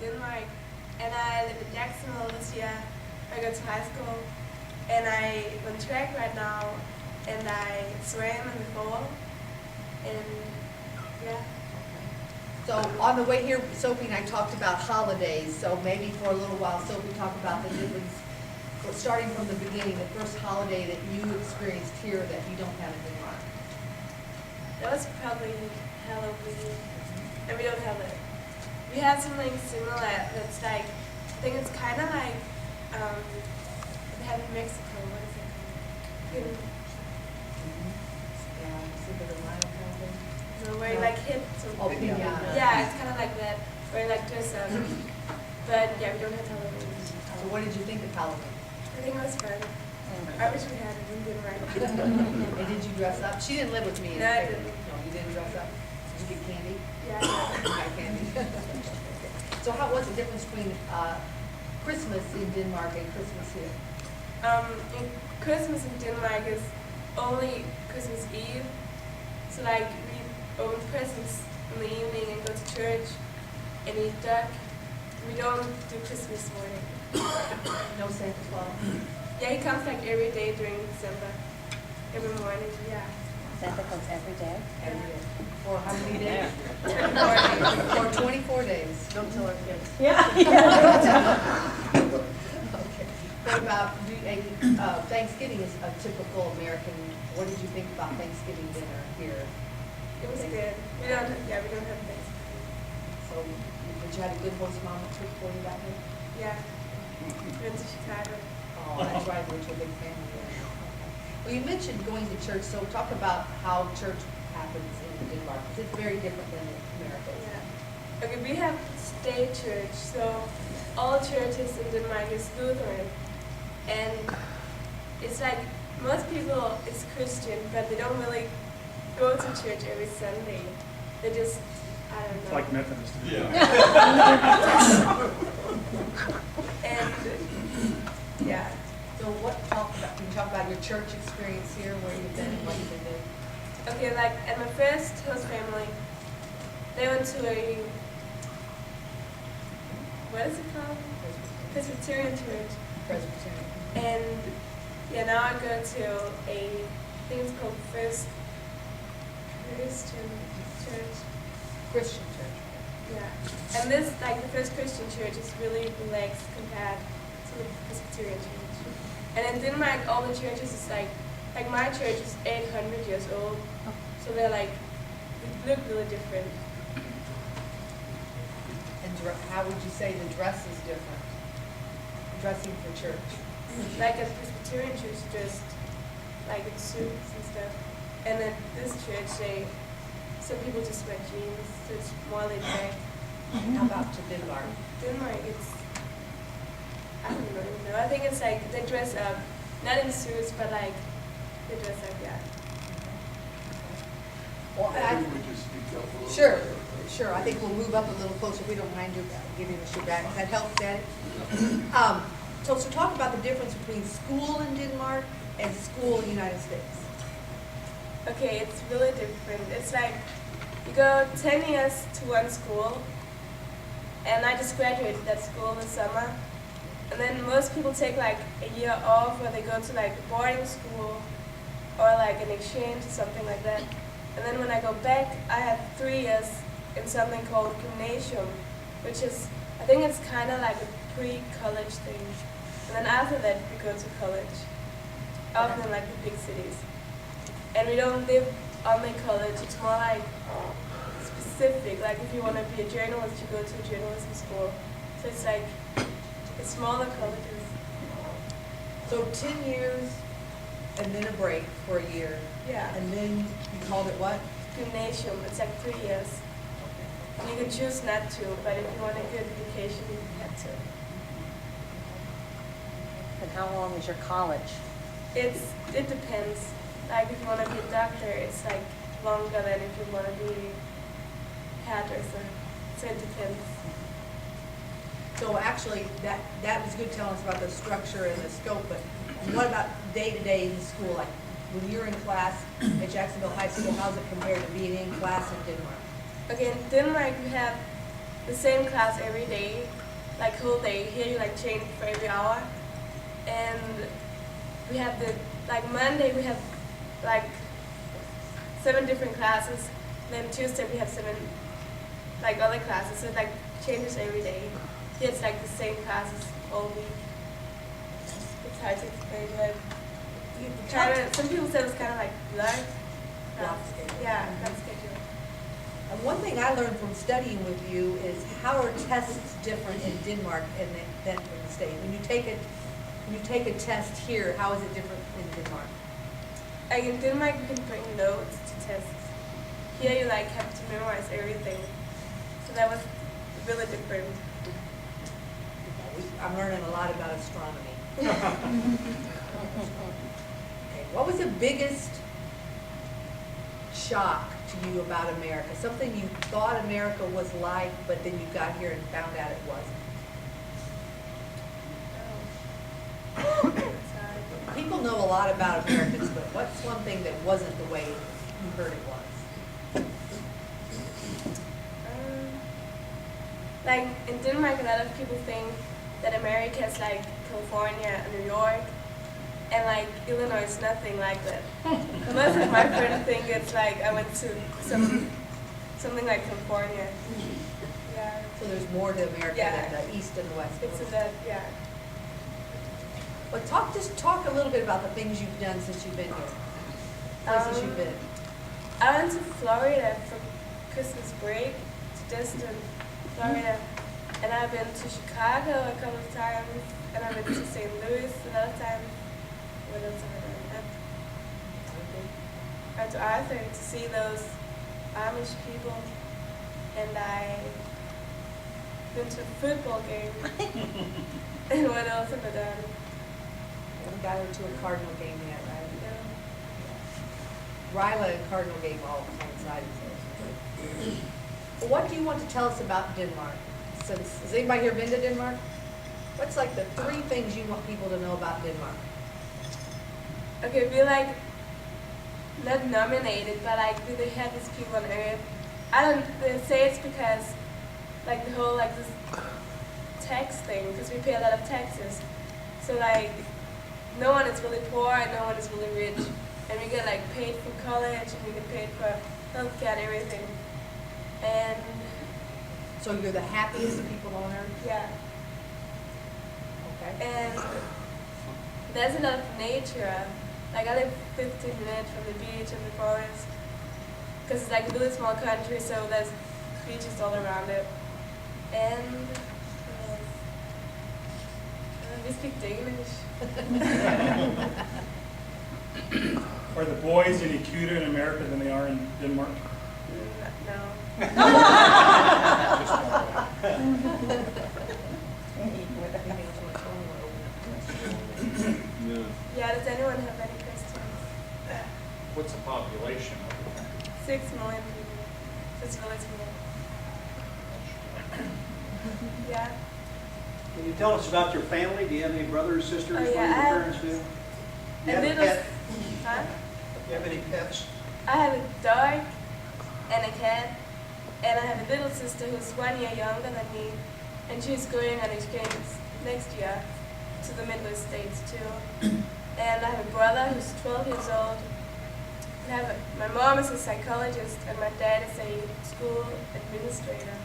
Denmark, and I live in Jacksonville this year. I go to high school, and I run track right now, and I swam in the fall, and yeah. So on the way here, Sophie and I talked about holidays, so maybe for a little while, Sophie, talk about the difference, starting from the beginning, the first holiday that you experienced here that you don't have in Denmark. That was probably Halloween, and we don't have it. We have something similar that's like, I think it's kind of like, they have in Mexico, what is it called? Yeah, Cinco de Mayo kind of thing. No, where you like hit something. Oh, piñata. Yeah, it's kind of like that, where you like dress up. But yeah, we don't have Halloween. So what did you think of Halloween? I think it was fun. I wish we had it, we didn't write it. And did you dress up? She didn't live with me. No, I didn't. No, you didn't dress up? Did you get candy? Yeah, You got candy. So how was the difference between Christmas in Denmark and Christmas here? in Christmas in Denmark is only Christmas Eve. So like we open presents in the evening and go to church and eat duck. We don't do Christmas morning. No Santa Claus? Yeah, he comes like every day during December. Every morning, yeah. Santa comes every day. Every day. For how many days? 24 days. For 24 days. Don't tell our kids. Yeah. Okay. What about, Thanksgiving is a typical American, what did you think about Thanksgiving dinner here? It was good. We don't have Thanksgiving. So, did you have a good host mama cook for you that day? Yeah. We went to Chicago. Oh, that's right, we're a big family there. Okay. Well, you mentioned going to church, so talk about how church happens in Denmark, because it's very different than in America. Yeah. Okay, we have state church, so all churches in Denmark is Lutheran. And it's like, most people is Christian, but they don't really go to church every Sunday. They just, I don't know. It's like Methodist. And yeah. So can you talk about your church experience here, where you've been and what you've been doing? Okay, like at my first host family, they went to a, what is it called? Presbyterian church. Presbyterian. And yeah, now I go to I think it's called First Christian Church. Christian church. Yeah. And this, like the First Christian Church is really relaxed compared to the Presbyterian Church. And in Denmark, all the churches is like my church is 800 years old. So they're like, they look really different. And how would you say the dress is different? Dressing for church. Like at Presbyterian church, dressed like in suits and stuff. And then this church, some people just wear jeans, so it's more laid back. How about to Denmark? Denmark, it's, I don't really know. I think it's like they dress up, not in suits, but like they dress up, yeah. Well, Maybe we just speak up a little. sure. Sure, I think we'll move up a little closer, if we don't mind you giving us your back. Does that help, Daddy? So talk about the difference between school in Denmark and school in the United States. Okay, it's really different. It's like you go 10 years to one school, and I just graduated that school this summer. And then most people take like a year off where they go to like boarding school or like an exchange or something like that. And then when I go back, I have 3 years in something called gymnasium, which is, I think it's kind of like a pre-college thing. And then after that, we go to college, often in like the big cities. And we don't live on the college, it's more like specific, like if you want to be a journalist, you go to a journalism school. So it's like, it's smaller colleges. So 10 years and then a break for a year. Yeah. And then you called it what? Gymnasium, it's like 3 years. And you can choose not to, but if you want a good education, you have to. And how long is your college? It depends. Like if you want to be a doctor, it's like longer than if you want to be a hairdresser. So it depends. So actually, that was good telling us about the structure and the scope, but what about day-to-day in school? Like when you're in class at Jacksonville High School, how's it compared to being in class in Denmark? Okay, in Denmark we have the same class every day, like whole day. Here you like change for every hour. And we have like Monday we have like 7 different classes. Then Tuesday we have 7 like other classes. So it like changes every day. Here it's like the same classes all week. It's hard to explain, but some people say it's kind of like blood. Block schedule. Yeah, blood schedule. And one thing I learned from studying with you is how are tests different in Denmark than in the States? When you take a test here, how is it different in Denmark? Like in Denmark, you can bring notes to tests. Here, you like have to memorize everything. So that was really different. I'm learning a lot about astronomy. Okay, what was the biggest shock to you about America? Something you thought America was like, but then you got here and found out it wasn't. Sorry. People know a lot about Americans, but what's one thing that wasn't the way you heard it was? Like in Denmark, a lot of people think that America is like California and New York, and like Illinois is nothing like that. Most of my friends think it's like I went to something like California. Yeah. So there's more to America Yeah. than the East and the West. It's in that, yeah. But just talk a little bit about the things you've done since you've been here. Places you've been. I went to Florida for Christmas break, to Destin, Florida, and I've been to Chicago a couple of times, and I've been to St. Louis another time. What else have I done? I went to Arthur to see those Amish people, and I've been to a football game. And what else have I done? We haven't got her to a Cardinal game yet, right? Yeah. Ryla and Cardinal game all coincide. Well, what do you want to tell us about Denmark? Has anybody here been to Denmark? What's like the 3 things you want people to know about Denmark? Okay, we're like not nominated, but like do they have these people on Earth? They say it's because like the whole like this tax thing, because we pay a lot of taxes. So like no one is really poor and no one is really rich, and we get like paid for college and we get paid for healthcare and everything. And So you're the happiest people on earth? yeah, Okay. and there's a lot of nature. Like I live 15 minutes from the beach and the forest, because it's like a really small country, so there's beaches all around it. And we speak Danish. Are the boys any cuter in America than they are in Denmark? No. Yeah, does anyone have any questions? What's the population of the country? 6 million people. It's really small. Yeah. Can you tell us about your family? Do you have any brothers, sisters? Oh, What do yeah, your I have parents do? Do you A have a little. pet? Huh? Do you have any pets? I have a dog and a cat, and I have a little sister who's 1 year younger than me, and she's going on exchange next year to the Midwest States too. And I have a brother who's 12 years old. My mom is a psychologist, and my dad is a school administrator.